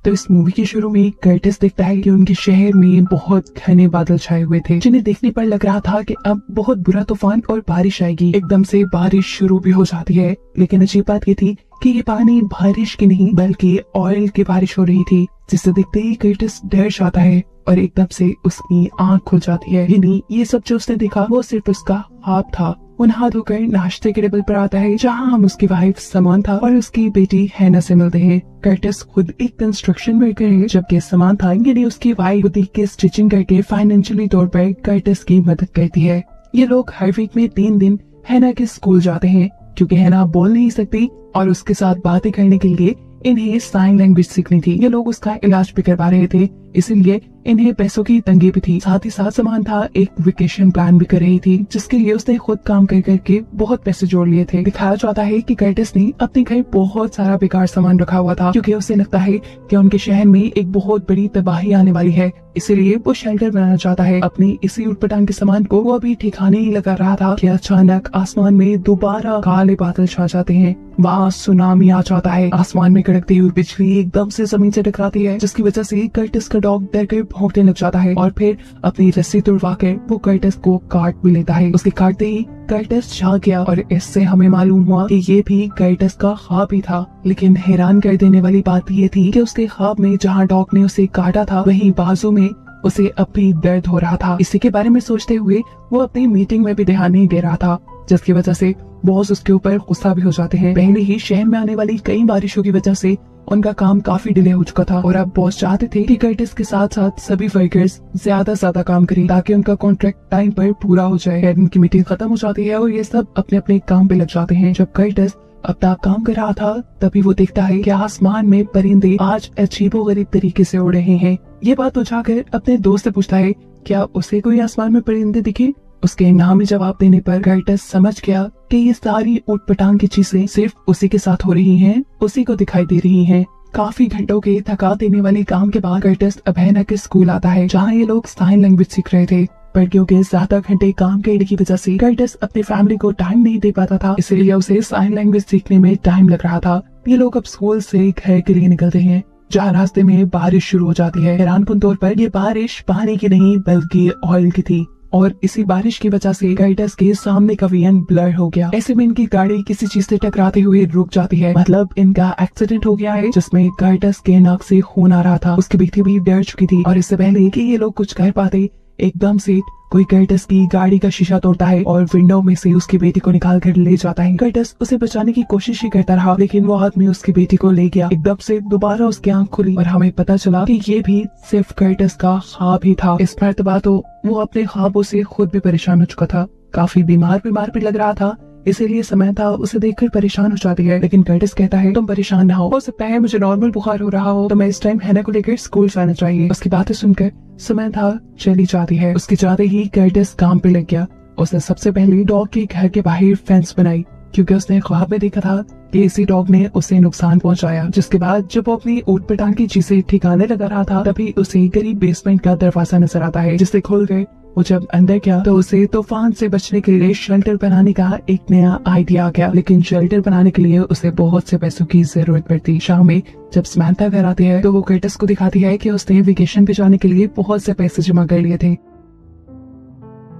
तो इस मूवी के शुरू में कर्टिस देखता है कि उनके शहर में बहुत घने बादल छाए हुए थे, जिन्हें देखने पर लग रहा था कि अब बहुत बुरा तूफान और बारिश आएगी। एकदम से बारिश शुरू भी हो जाती है, लेकिन अजीब बात ये थी कि ये पानी बारिश की नहीं बल्कि ऑयल की बारिश हो रही थी, जिसे देखते ही कर्टिस डर जाता है और एकदम से उसकी आंख खुल जाती है। यानी ये सब जो उसने देखा वो सिर्फ उसका ख्वाब था। वो नहा धोकर नाश्ते के टेबल पर आता है, जहाँ हम उसकी वाइफ समांथा और उसकी बेटी हैना से मिलते हैं। कर्टिस खुद एक कंस्ट्रक्शन वर्कर है, जबकि समांथा यानी उसकी वाइफ बुटीक की स्टिचिंग करके फाइनेंशियली तौर पर कर्टिस की मदद करती है। ये लोग हर वीक में 3 दिन हैना के स्कूल जाते हैं, क्योंकि हैना बोल नहीं सकती और उसके साथ बातें करने के लिए इन्हें साइन लैंग्वेज सीखनी थी। ये लोग उसका इलाज भी करवा रहे थे, इसीलिए इन्हें पैसों की तंगी भी थी। साथ ही साथ समांथा एक वेकेशन प्लान भी कर रही थी, जिसके लिए उसने खुद काम कर करके बहुत पैसे जोड़ लिए थे। दिखाया जाता है कि कर्टिस ने अपने घर बहुत सारा बेकार सामान रखा हुआ था, क्योंकि उसे लगता है कि उनके शहर में एक बहुत बड़ी तबाही आने वाली है, इसीलिए वो शेल्टर बनाना चाहता है। अपनी इसी उटपटांग के सामान को वो अभी ठिकाने ही लगा रहा था कि अचानक आसमान में दोबारा काले बादल छा जाते हैं। वहाँ सुनामी आ जाता है। आसमान में कड़कती हुई बिजली एकदम से जमीन से टकराती है, जिसकी वजह से कर्टिस का डॉग डरकर भौंकने लग जाता है और फिर अपनी रस्सी तुड़वा कर वो कर्टिस को काट भी लेता है। उसके काटते ही कर्टिस जाग गया और इससे हमें मालूम हुआ कि ये भी कर्टिस का ख्वाब ही था। लेकिन हैरान कर देने वाली बात ये थी कि उसके ख्वाब में जहाँ डॉग ने उसे काटा था, वहीं बाजू में उसे अब भी दर्द हो रहा था। इसी के बारे में सोचते हुए वो अपनी मीटिंग में भी ध्यान नहीं दे रहा था, जिसकी वजह से बॉस उसके ऊपर गुस्सा भी हो जाते हैं। पहले ही शहर में आने वाली कई बारिशों की वजह से उनका काम काफी डिले हो चुका था और अब बॉस चाहते थे कि कर्टिस के साथ साथ सभी वर्कर्स ज्यादा काम करें, ताकि उनका कॉन्ट्रैक्ट टाइम पर पूरा हो जाए। उनकी मीटिंग खत्म हो जाती है और ये सब अपने अपने काम पे लग जाते हैं। जब कर्टिस अपना काम कर रहा था, तभी वो देखता है कि आसमान में परिंदे आज अजीबोगरीब तरीके से उड़ रहे हैं। ये बात उठाकर अपने दोस्त से पूछता है, क्या उसे कोई आसमान में परिंदे दिखे? उसके नामी जवाब देने पर कर्टिस समझ गया कि ये सारी ऊटपटांग की चीजें सिर्फ उसी के साथ हो रही हैं, उसी को दिखाई दे रही हैं। काफी घंटों के थका देने वाले काम के बाद कर्टिस अब हैना के स्कूल आता है, जहाँ ये लोग साइन लैंग्वेज सीख रहे थे। पर क्योंकि ज्यादा घंटे काम करने की वजह से कर्टिस अपनी फैमिली को टाइम नहीं दे पाता था, इसलिए उसे साइन लैंग्वेज सीखने में टाइम लग रहा था। ये लोग अब स्कूल से घर के लिए निकलते हैं, जहाँ रास्ते में बारिश शुरू हो जाती है। हैरानकुन तौर पर ये बारिश पानी की नहीं बल्कि ऑयल की थी और इसी बारिश की वजह से कर्टिस के सामने का विजन ब्लर हो गया। ऐसे में इनकी गाड़ी किसी चीज से टकराते हुए रुक जाती है, मतलब इनका एक्सीडेंट हो गया है, जिसमें कर्टिस के नाक से खून आ रहा था। उसकी बेटी भी डर चुकी थी और इससे पहले कि ये लोग कुछ कर पाते, एकदम से कोई कर्टिस की गाड़ी का शीशा तोड़ता है और विंडो में से उसकी बेटी को निकाल कर ले जाता है। कर्टिस उसे बचाने की कोशिश ही करता रहा, लेकिन वो आदमी उसकी बेटी को ले गया। एकदम से दोबारा उसकी आंख खुली और हमें पता चला कि ये भी सिर्फ कर्टिस का ख्वाब ही था। इस मर्तबा तो वो अपने ख्वाबों से खुद भी परेशान हो चुका था, काफी बीमार भी लग रहा था, इसीलिए समांथा उसे देखकर परेशान हो जाती है। लेकिन कर्टिस कहता है, तुम परेशान ना हो सकता है मुझे नॉर्मल बुखार हो रहा हो, तो मैं इस टाइम हैना को लेकर स्कूल जाना चाहिए। उसकी बातें सुनकर समांथा चली जाती है। उसके जाते ही कर्टिस काम पे लग गया। उसने सबसे पहले डॉग के घर के बाहर फेंस बनाई, क्योंकि उसने ख्वाब में देखा था कि इसी डॉग ने उसे नुकसान पहुंचाया। जिसके बाद जब वो अपनी ऊटपटांग की चीजें ठिकाने लगा रहा था, तभी उसे करीब बेसमेंट का दरवाजा नजर आता है, जिसे खोल गए। वो जब अंदर गया तो उसे तूफान से बचने के लिए शेल्टर बनाने का एक नया आइडिया आ गया, लेकिन शेल्टर बनाने के लिए उसे बहुत से पैसों की जरूरत पड़ती। शाम में जब समांथा घर आती है तो वो कर्टिस को दिखाती है कि उसने वेकेशन पे जाने के लिए बहुत से पैसे जमा कर लिए थे।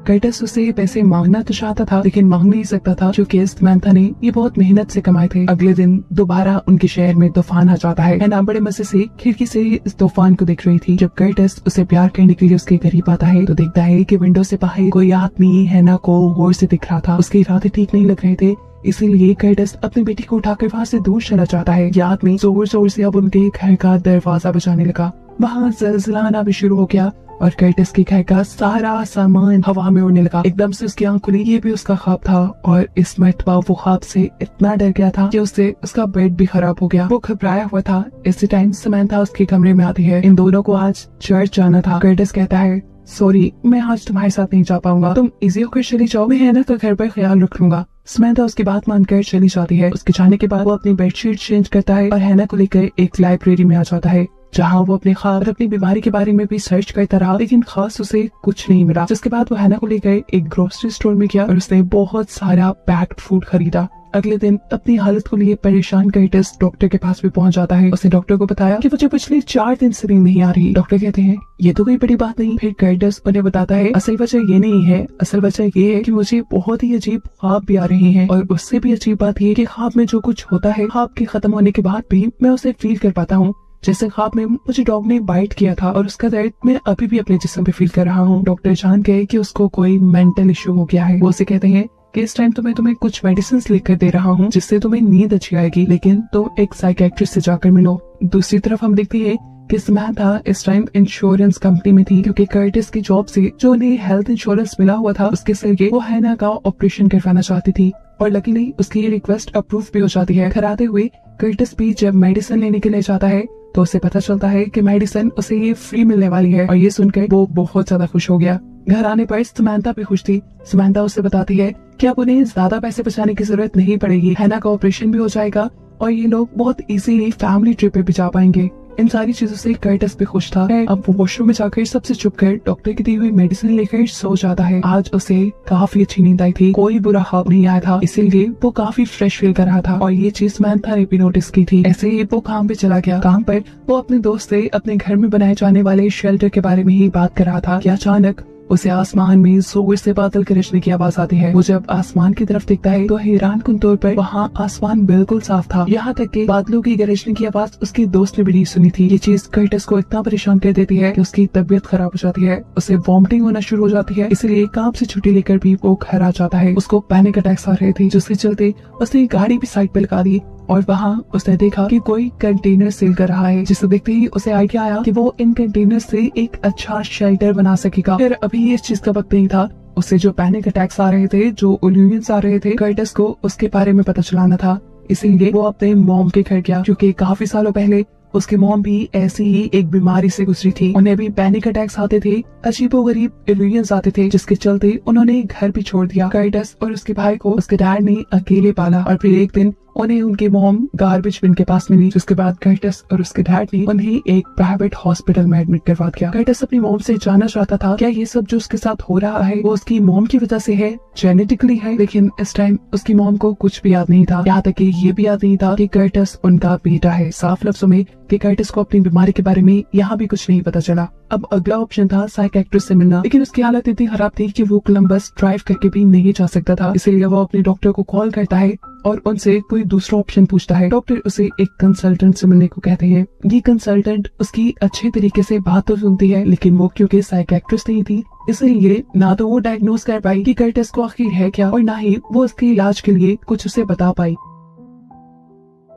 कर्टिस उसे पैसे मांगना तो चाहता था, लेकिन मांग नहीं सकता था, क्योंकि समांथा ने ये बहुत मेहनत से कमाए थे। अगले दिन दोबारा उनके शहर में तूफान आ जाता है। हैना बड़े मजे से खिड़की से इस तूफान को देख रही थी। जब कर्टिस उसे प्यार करने के लिए उसके करीब आता है तो देखता है कि विंडो से बाहर कोई आदमी हैना को गौर से दिख रहा था। उसके इरादे ठीक नहीं लग रहे थे, इसीलिए कर्टिस अपनी बेटी को उठाकर वहाँ से दूर चला जाता है। ये आदमी जोर जोर से अब उनके घर का दरवाजा बजाने लगा। वहाँ ज़लज़ला आना भी शुरू हो गया और कर्टिस के घर का सारा सामान हवा में उड़ने लगा। एकदम से उसकी आंख खुली, ये भी उसका ख्वाब था और इस मर्तबा वो ख्वाब से इतना डर गया था कि उससे उसका बेड भी खराब हो गया। वो घबराया हुआ था। इसी टाइम समांथा उसके कमरे में आती है। इन दोनों को आज चर्च जाना था। कर्टिस कहता है, सॉरी मैं आज तुम्हारे साथ नहीं जा पाऊंगा, तुम इजी होकर चली जाओ, मैं हैना का घर पर ख्याल रख लूंगा। समांथा उसकी बात मानकर चली जाती है। उसके जाने के बाद वो अपनी बेडशीट चेंज करता है और हैना को लेकर एक लाइब्रेरी में आ जाता है, जहाँ वो अपने ख्वाब और अपनी बीमारी के बारे में भी सर्च करता रहा, लेकिन खास उसे कुछ नहीं मिला। जिसके बाद वो हैना को लेकर एक ग्रोसरी स्टोर में गया और उसने बहुत सारा पैक्ड फूड खरीदा। अगले दिन अपनी हालत को लिए परेशान कर्टिस डॉक्टर के पास भी पहुंच जाता है। उसने डॉक्टर को बताया कि मुझे पिछले 4 दिन से नींद नहीं आ रही। डॉक्टर कहते हैं ये तो कोई बड़ी बात नहीं। फिर कर्टिस उन्हें बताता है असल वजह ये नहीं है, असल वजह ये है कि मुझे बहुत ही अजीब ख्वाब भी आ रहे हैं, और उससे भी अजीब बात ये कि ख्वाब में जो कुछ होता है ख्वाब के खत्म होने के बाद भी मैं उसे फील कर पाता हूँ। जैसे ख्वाब में मुझे डॉग ने बाइट किया था और उसका दर्द मैं अभी भी अपने जिस्म पे फील कर रहा हूँ। डॉक्टर जान गए कि उसको कोई मेंटल इश्यू हो गया है। वो उसे कहते हैं कि इस टाइम तो मैं तुम्हें कुछ मेडिसिन लिख कर दे रहा हूँ जिससे तुम्हें नींद अच्छी आएगी, लेकिन तुम एक साइकियाट्रिस्ट से जाकर मिलो। दूसरी तरफ हम देखते हैं कि समंथा इस टाइम इंश्योरेंस कंपनी में थी, क्योंकि कर्टिस की जॉब से जो उन्हें हेल्थ इंश्योरेंस मिला हुआ था उसके जरिए वो हैना का ऑपरेशन करवाना चाहती थी, और लकीली उसकी ये रिक्वेस्ट अप्रूव भी हो जाती है। घर आते हुए कर्टिस भी जब मेडिसिन लेने के लिए जाता है तो उसे पता चलता है कि मेडिसिन उसे ये फ्री मिलने वाली है, और ये सुनकर वो बहुत ज्यादा खुश हो गया। घर आने पर समंथा भी खुश थी। समंथा उसे बताती है कि अब उन्हें ज्यादा पैसे बचाने की जरूरत नहीं पड़ेगी, हैना का ऑपरेशन भी हो जाएगा और ये लोग बहुत इजीली फैमिली ट्रिप पे भी जा पाएंगे। इन सारी चीजों से कर्टिस भी खुश था। अब वो वॉशरूम में जाकर सबसे छुप कर डॉक्टर की दी हुई मेडिसिन लेकर सो जाता है। आज उसे काफी अच्छी नींद आई थी, कोई बुरा ख्वाब नहीं आया था, इसीलिए वो काफी फ्रेश फील कर रहा था, और ये चीज समंथा ने भी नोटिस की थी। ऐसे ही वो काम पे चला गया। काम पर वो अपने दोस्त से अपने घर में बनाए जाने वाले शेल्टर के बारे में ही बात कर रहा था कि अचानक उसे आसमान में जोर से बादल गरजने की आवाज आती है। वो जब आसमान की तरफ देखता है तो हैरानकुन तौर पर वहाँ आसमान बिल्कुल साफ था, यहाँ तक कि बादलों की गरजने की आवाज उसके दोस्त ने भी नहीं सुनी थी। ये चीज कर्टिस को इतना परेशान कर देती है कि उसकी तबीयत खराब हो जाती है, उसे वॉमिटिंग होना शुरू हो जाती है, इसलिए काम से छुट्टी लेकर भी वो घर आ जाता है। उसको पैनिक अटैक्स आ रहे थे, जिसके चलते उसने गाड़ी भी साइड पे लगा दी, और वहाँ उसने देखा कि कोई कंटेनर सेल कर रहा है, जिसे देखते ही उसे आइडिया आया कि वो इन कंटेनर से एक अच्छा शेल्टर बना सकेगा। फिर अभी इस चीज का वक्त नहीं था, उसे जो पैनिक अटैक्स आ रहे थे, जो इल्यूजन्स आ रहे थे, कर्टिस को उसके बारे में पता चलाना था। इसीलिए वो अपने मॉम के घर गया, क्योंकि काफी सालों पहले उसकी मॉम भी ऐसी ही एक बीमारी से गुजरी थी। उन्हें भी पैनिक अटैक्स आते थे, अजीबोगरीब इल्यूजन्स आते थे, जिसके चलते उन्होंने घर भी छोड़ दिया। कर्टिस और उसके भाई को उसके डैड ने अकेले पाला, और फिर एक दिन उन्हें उनकी मॉम गार्बेज बिन के पास मिली, जिसके बाद कर्टिस और उसके डैड ने उन्हें एक प्राइवेट हॉस्पिटल में एडमिट करवा दिया। कर्टिस अपनी मॉम से जानना चाहता था क्या ये सब जो उसके साथ हो रहा है वो उसकी मॉम की वजह से है, जेनेटिकली है, लेकिन इस टाइम उसकी मॉम को कुछ भी याद नहीं था, यहाँ तक कि ये भी याद नहीं था कि कर्टिस उनका बेटा है। साफ लफ्जों में कि कर्टिस को अपनी बीमारी के बारे में यहाँ भी कुछ नहीं पता चला। अब अगला ऑप्शन था साइकियाट्रिस्ट से मिलना, लेकिन उसकी हालत इतनी खराब थी कि वो कोलंबस ड्राइव करके भी नहीं जा सकता था, इसीलिए वो अपने डॉक्टर को कॉल करता है और उनसे कोई दूसरा ऑप्शन पूछता है। डॉक्टर उसे एक कंसल्टेंट से मिलने को कहते हैं। ये कंसल्टेंट उसकी अच्छे तरीके से बात तो सुनती है, लेकिन वो क्योंकि साइकियाट्रिस्ट नहीं थी, इसलिए ना तो वो डायग्नोज कर पाई कि कर्टिस को आखिर है क्या, और ना ही वो उसके इलाज के लिए कुछ उसे बता पाई।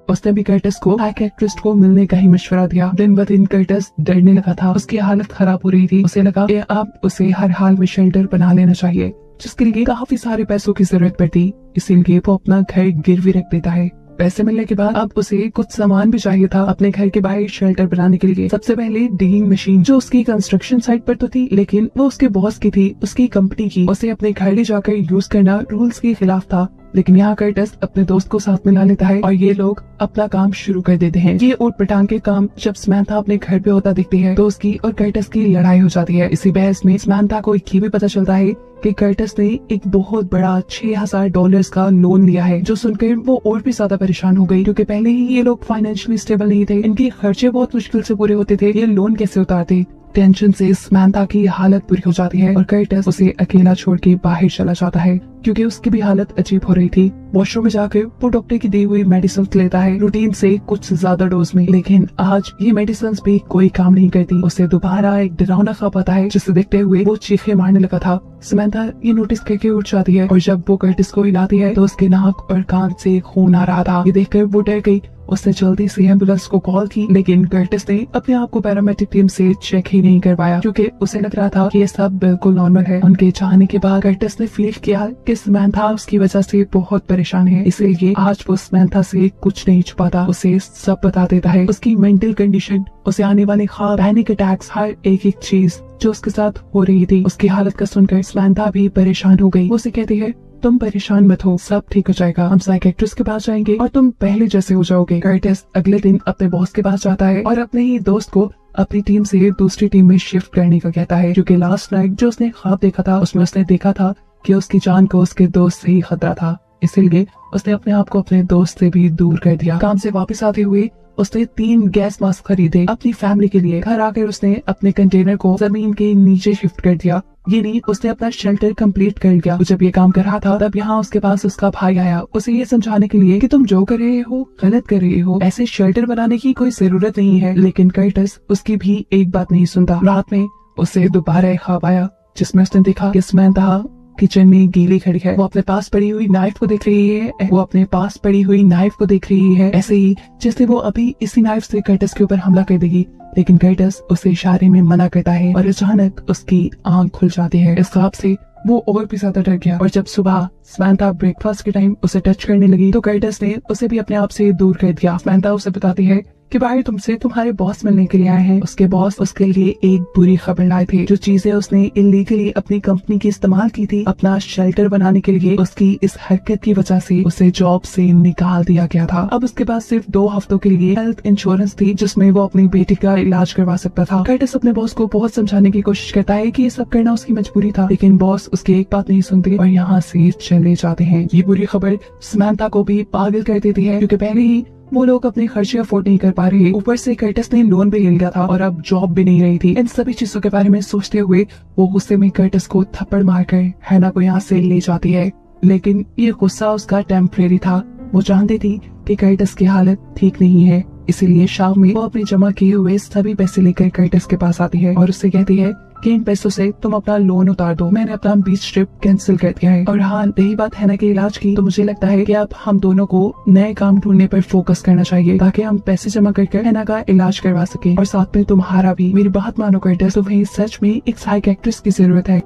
उसने भी कर्टिस को साइकियाट्रिस्ट को मिलने का ही मशवरा दिया। दिन ब दिन कर्टिस डरने लगा था, उसकी हालत खराब हो रही थी। उसे लगा कि अब उसे हर हाल में शेल्टर बना लेना चाहिए, जिसके लिए काफी सारे पैसों की जरूरत पड़ती, इसीलिए वो अपना घर गिरवी रख देता है। पैसे मिलने के बाद अब उसे कुछ सामान भी चाहिए था अपने घर के बाहर शेल्टर बनाने के लिए। सबसे पहले डिगिंग मशीन, जो उसकी कंस्ट्रक्शन साइट पर तो थी, लेकिन वो उसके बॉस की थी, उसकी कंपनी की। उसे अपने घर ले जाकर यूज करना रूल्स के खिलाफ था, लेकिन यहाँ कर्टिस अपने दोस्त को साथ मिला लेता है और ये लोग अपना काम शुरू कर देते हैं। ये ऊट पटांग के काम जब समंथा अपने घर पे होता दिखती है तो उसकी और कर्टिस की लड़ाई हो जाती है। इसी बहस में समंथा को ये भी पता चलता है कि कर्टिस ने एक बहुत बड़ा $6000 का लोन लिया है, जो सुनकर वो और भी ज्यादा परेशान हो गई, क्योंकि पहले ही ये लोग फाइनेंशियली स्टेबल नहीं थे, इनके खर्चे बहुत मुश्किल से पूरे होते थे, ये लोन कैसे उतारते। टेंशन से समंथा की हालत बुरी हो जाती है और कर्टिस उसे अकेला छोड़ के बाहर चला जाता है, क्योंकि उसकी भी हालत अजीब हो रही थी। वॉशरूम में जाकर वो डॉक्टर की दी हुई मेडिसिन लेता है, रूटीन से कुछ ज्यादा डोज में, लेकिन आज ये मेडिसिन भी कोई काम नहीं करती। उसे दोबारा एक डरावना ख्वाब आता है, जिसे देखते हुए वो चीखें मारने लगा था। समंथा ये नोटिस करके उठ जाती है और जब वो कर्टिस को हिलाती है तो उसके नाक और कान से खून आ रहा था। ये देखकर वो डर गई। उसने जल्दी से एम्बुलेंस को कॉल की, लेकिन कर्टिस ने अपने आप को पैरामेडिक टीम से चेक ही नहीं करवाया, क्योंकि उसे लग रहा था कि ये सब बिल्कुल नॉर्मल है। उनके जाने के बाद कर्टिस ने फील किया कि समंथा उसकी वजह से बहुत परेशान है, इसलिए आज वो समंथा से कुछ नहीं छुपाता, उसे सब बता देता है। उसकी मेंटल कंडीशन, उसे आने वाले ख्वाब, पैनिक अटैक्स, हर एक चीज जो उसके साथ हो रही थी। उसकी हालत का सुनकर समंथा भी परेशान हो गई। वो उसे कहती है तुम परेशान मत हो, सब ठीक हो जाएगा, हम साइकियाट्रिस्ट के पास जाएंगे और तुम पहले जैसे हो जाओगे। कर्टिस अगले दिन अपने बॉस के पास जाता है और अपने ही दोस्त को अपनी टीम से दूसरी टीम में शिफ्ट करने का कहता है, क्योंकि लास्ट नाइट जो उसने ख्वाब देखा था उसमें उसने देखा था कि उसकी जान को उसके दोस्त से ही खतरा था। इसीलिए उसने अपने आप को अपने दोस्त से भी दूर कर दिया। काम से वापस आते हुए उसने 3 गैस मास्क खरीदे अपनी फैमिली के लिए। घर आकर उसने अपने कंटेनर को जमीन के नीचे शिफ्ट कर दिया। ये नहीं, उसने अपना शेल्टर कंप्लीट कर लिया। तो जब ये काम कर रहा था तब यहाँ उसके पास उसका भाई आया, उसे ये समझाने के लिए कि तुम जो कर रहे हो गलत कर रहे हो, ऐसे शेल्टर बनाने की कोई जरूरत नहीं है। लेकिन कर्टिस उसकी भी एक बात नहीं सुनता। रात में उसे दोबारा एक ख्वाब आया जिसमें उसने देखा कि समंथा किचन में गीली खड़ी है। वो अपने पास पड़ी हुई नाइफ को देख रही है। वो अपने पास पड़ी हुई नाइफ को देख रही है, ऐसे ही जैसे वो अभी इसी नाइफ से कर्टिस के ऊपर हमला कर देगी। लेकिन कर्टिस उसे इशारे में मना करता है और अचानक उसकी आंख खुल जाती है। इस ख्वाब से वो और भी ज्यादा डर गया और जब सुबह समंथा ब्रेकफास्ट के टाइम उसे टच करने लगी तो कर्टिस ने उसे भी अपने आप से दूर कर दिया। समंथा उसे बताती है कि भाई तुमसे तुम्हारे बॉस मिलने के लिए आए हैं। उसके बॉस उसके लिए एक बुरी खबर लाए थे। जो चीजें उसने इलीगली अपनी कंपनी की इस्तेमाल की थी अपना शेल्टर बनाने के लिए, उसकी इस हरकत की वजह से उसे जॉब से निकाल दिया गया था। अब उसके पास सिर्फ 2 हफ्तों के लिए हेल्थ इंश्योरेंस थी जिसमें वो अपनी बेटी का इलाज करवा सकता था। कर्टिस अपने बॉस को बहुत समझाने की कोशिश करता है कि ये सब करना उसकी मजबूरी था, लेकिन बॉस उसकी एक बात नहीं सुनते और यहाँ से चले जाते हैं। ये बुरी खबर समंथा को भी पागल कर देती है क्योंकि पहले ही वो लोग अपने खर्चे अफोर्ड नहीं कर पा रहे, ऊपर से कर्टिस ने लोन भी ले लिया था और अब जॉब भी नहीं रही थी। इन सभी चीजों के बारे में सोचते हुए वो गुस्से में कर्टिस को थप्पड़ मारकर हैना को यहाँ से ले जाती है। लेकिन ये गुस्सा उसका टेम्परेरी था। वो जानती थी कि कर्टिस की हालत ठीक नहीं है, इसीलिए शाम में वो अपने जमा किए हुए सभी पैसे लेकर कर्टिस के पास आती है और उससे कहती है कि इन पैसों से तुम अपना लोन उतार दो, मैंने अपना बीच ट्रिप कैंसिल कर दिया है। और हाँ, रही बात हैना के इलाज की, तो मुझे लगता है कि अब हम दोनों को नए काम ढूंढने पर फोकस करना चाहिए ताकि हम पैसे जमा करके हैना का इलाज करवा सके और साथ में तुम्हारा भी। मेरी बात मानो कर्टिस, तुम्हें सच में एक साइकियाट्रिस्ट की जरूरत है।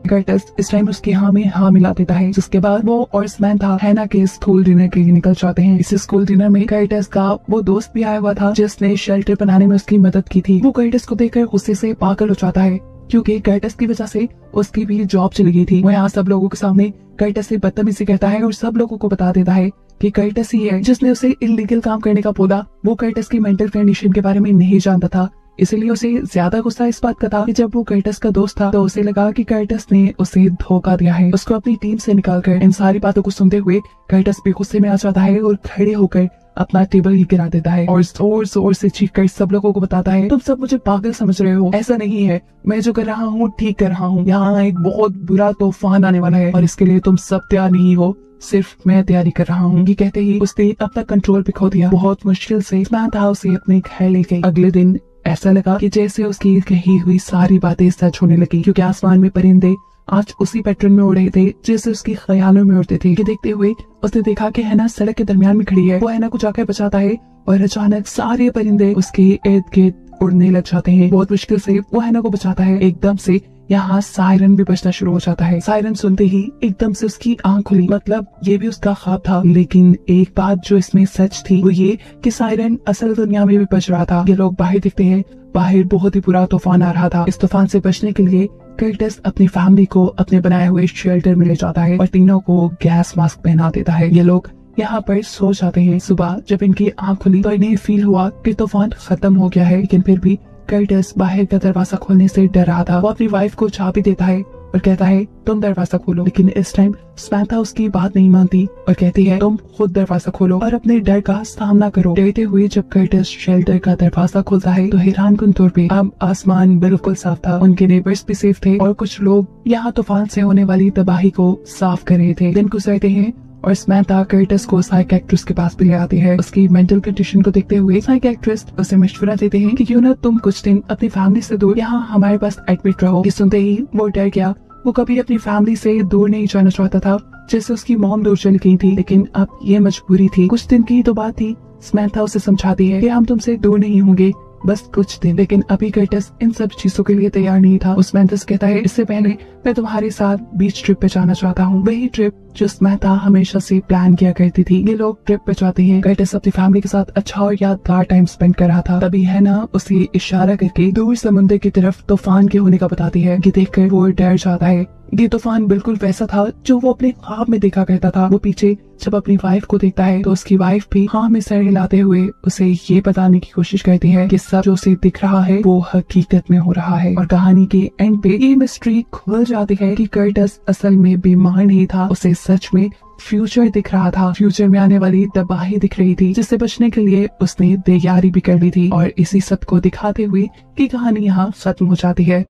कर्टिस इस टाइम उसकी हाँ में हाँ मिला देता है, जिसके बाद वो और समंथा हैना के स्कूल डिनर के लिए निकल जाते हैं। इस स्कूल डिनर में कर्टिस का वो दोस्त भी आया हुआ था जिसने शेल्टर बनाने में उसकी मदद की थी। वो कर्टिस को देखकर गुस्से से पागल हो जाता है क्योंकि कर्टिस की वजह से उसकी भी जॉब चली गई थी। वो यहाँ सब लोगों के सामने कर्टिस से बदतमीजी करता है और सब लोगों को बता देता है कि कर्टिस ही है जिसने उसे इलीगल काम करने का बोला। वो कर्टिस की मेंटल कंडीशन के बारे में नहीं जानता था, इसलिए उसे ज्यादा गुस्सा इस बात का था कि जब वो कर्टिस का दोस्त था तो उसे लगा कि कर्टिस ने उसे धोखा दिया है। उसको अपनी टीम से निकालकर इन सारी बातों को सुनते हुए कर्टिस भी गुस्से में आ जाता है और खड़े होकर अपना टेबल ही गिरा देता है और जोर जोर से चीख कर सब लोगों को बताता है, तुम सब मुझे पागल समझ रहे हो, ऐसा नहीं है, मैं जो कर रहा हूँ ठीक कर रहा हूँ। यहाँ एक बहुत बुरा तूफान आने वाला है और इसके लिए तुम सब तैयार नहीं हो, सिर्फ मैं तैयारी कर रहा हूँ। ये कहते ही उसने अपना कंट्रोल भी खो दिया। बहुत मुश्किल से समंथा उसे अपने घर ले गई। अगले दिन ऐसा लगा कि जैसे उसकी कही हुई सारी बातें सच होने लगी क्योंकि आसमान में परिंदे आज उसी पैटर्न में उड़ रहे थे जैसे उसके ख्यालों में उड़ते थे। कि देखते हुए उसने देखा कि हैना सड़क के दरमियान में खड़ी है। वो हैना को जाकर बचाता है और अचानक सारे परिंदे उसके इर्द गिर्द उड़ने लग जाते हैं। बहुत मुश्किल से वो हैना को बचाता है। एकदम से यहाँ सायरन भी बजना शुरू हो जाता है। सायरन सुनते ही एकदम से उसकी आंख खुली, मतलब ये भी उसका ख्वाब था। लेकिन एक बात जो इसमें सच थी वो ये कि सायरन असल दुनिया में भी बच रहा था। ये लोग बाहर दिखते हैं, बाहर बहुत ही बुरा तूफान आ रहा था। इस तूफान से बचने के लिए कर्टिस अपनी फैमिली को अपने बनाए हुए शेल्टर में ले जाता है और तीनों को गैस मास्क पहना देता है। ये लोग यहाँ पर सो जाते हैं। सुबह जब इनकी आंख खुली तो इन्हें फील हुआ कि तूफान खत्म हो गया है, लेकिन फिर भी कर्टिस बाहर का दरवाजा खोलने से डर रहा था। वो अपनी वाइफ को चाबी देता है और कहता है तुम दरवाजा खोलो, लेकिन इस टाइम समंथा उसकी बात नहीं मानती और कहती है तुम खुद दरवाजा खोलो और अपने डर का सामना करो। डरते हुए जब कर्टिस शेल्टर का दरवाजा खोलता है तो हैरानकुन तौर पे अब आसमान बिल्कुल साफ था, उनके नेबर्स भी सेफ थे और कुछ लोग यहाँ तूफान से होने वाली तबाही को साफ कर रहे थे। दिन गुजरते हैं और समंथा कर्टिस को साइकियाट्रिस्ट के पास भी ले आती है। उसकी मेंटल कंडीशन को देखते हुए साइकियाट्रिस्ट उसे मशवरा देते हैं कि क्यों ना तुम कुछ दिन अपनी फैमिली से दूर यहाँ हमारे पास एडमिट रहो। ये सुनते ही वो डर गया। वो कभी अपनी फैमिली से दूर नहीं जाना चाहता था, जैसे उसकी मॉम दूर चली गई थी, लेकिन अब ये मजबूरी थी। कुछ दिन की तो बात थी। समंथा उसे समझाती है कि हम तुमसे दूर नहीं होंगे, बस कुछ दिन। लेकिन अभी कर्टिस इन सब चीजों के लिए तैयार नहीं था। समंथा कहता है इससे पहले मैं तुम्हारे साथ बीच ट्रिप पे जाना चाहता हूँ, वही ट्रिप जो समंथा हमेशा से प्लान किया करती थी। ये लोग ट्रिप पे जाते हैं। कर्टिस अपनी फैमिली के साथ अच्छा और यादगार टाइम स्पेंड कर रहा था। तभी हैना उसे इशारा करके दूर समुद्र की तरफ तूफान के होने का बताती है। ये देखकर वो डर जाता है। ये तूफान बिल्कुल वैसा था जो वो अपने ख्वाब में देखा करता था। वो पीछे जब अपनी वाइफ को देखता है तो उसकी वाइफ भी हाँ में सर हिलाते हुए उसे ये बताने की कोशिश करती है कि सब जो उसे दिख रहा है वो हकीकत में हो रहा है। और कहानी के एंड पे ये मिस्ट्री खुल जाती है कि कर्टिस असल में बीमार नहीं था, उसे सच में फ्यूचर दिख रहा था। फ्यूचर में आने वाली तबाही दिख रही थी, जिससे बचने के लिए उसने तैयारी भी कर ली थी। और इसी सब को दिखाते हुए की कहानी यहाँ खत्म हो जाती है।